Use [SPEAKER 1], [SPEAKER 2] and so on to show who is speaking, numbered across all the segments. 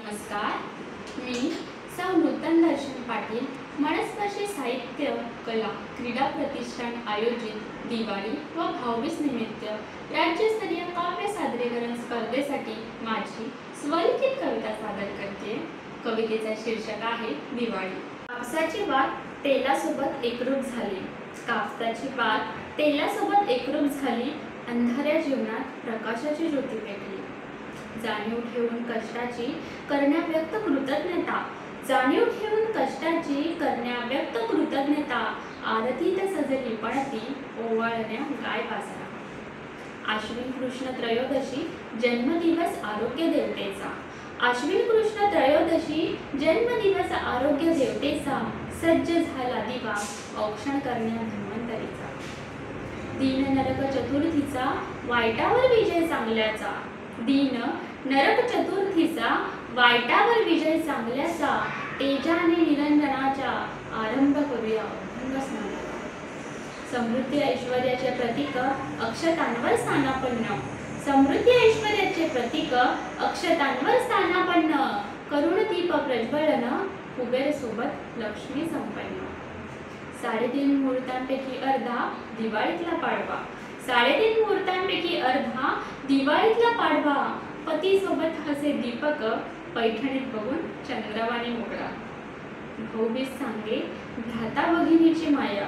[SPEAKER 1] नमस्कार, मी सौ नूतन दर्शन पाटील मनस्पर्शी साहित्य कला क्रीडा प्रतिष्ठान आयोजित दिवाळी व भाऊबीज निमित्त राज्यस्तरीय काव्य सादरीकरण स्पर्धेसाठी माझी स्वलिखित कविता सादर करते। कवितेचा शीर्षक आहे दिवाळी। कापसाची वात तेलासोबत एकरूप झाली, कापसाची वात तेलासोबत एकरूप झाली, अंधाऱ्या जीवनात प्रकाशाची ज्योती पेटली। जाणीव ठेवून कष्टाची करण्याव्यक्त कृतज्ञता, जाणीव ठेवून कष्टाची करण्याव्यक्त कृतज्ञता, आरतीत सजली पणती ओवाळण्या गाय वासरा। आश्विन कृष्ण त्रयोदशी जन्मदिवस आरोग्य देवतेचा, आश्विन कृष्ण त्रयोदशी जन्मदिवस आरोग्य देवतेचा, सज्ज झाला दिवा औक्षण करण्या धन्वंतरीचा। दीन नरक चतुर्थीचा वाईटावर विजय चांगल्याचा, दीन नरक चतुर्थीचा वाईटावर विजय चांगल्याचा, तेजाने निरंजनाच्या आरंभ करूया अभंग स्नानाचा। समृद्धी ऐश्वर्याचे प्रतीक अक्षतांवर स्थानापन्न, समृद्धी ऐश्वर्याचे प्रतीक अक्षतांवर स्थानापन्न, करुण दीप प्रज्वलन कुबेर सोबत लक्ष्मी संपन्न। 3.5 मुहूर्तांपैकी अर्धा दिवाळीतला पाडवा, 3.5 मुहूर्तांपैकी अर्धा दिवाळीतला पाडवा, पती सोबत हसे दीपक पैठणीत बघून चंद्रवाणी मोगरा। भाऊबीज सांगे भ्राता भगिनीची माया,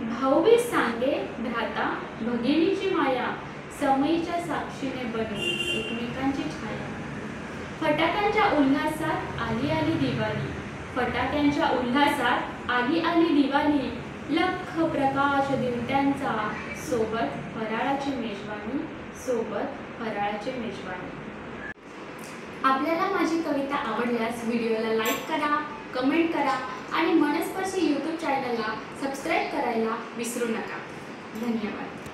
[SPEAKER 1] भाऊबीज सांगे भ्राता भगिनीची माया, समईच्या साक्षीने बनू एकमेकांची छाया। फटाक्यांच्या उल्हासात आली आली दिवाळी, फटाक्यांच्या उल्हासात आली आली दिवाळी, लख प्रकाश दिवट्यांचा सोबत फराळाची मेजवानी, सोबत फराळाची मेजवानी। आपल्याला माझी कविता आवडल्यास व्हिडिओला लाईक करा, कमेंट करा आणि मनस्पर्शी यूट्यूब चॅनलला सबस्क्राईब करायला विसरू नका। धन्यवाद।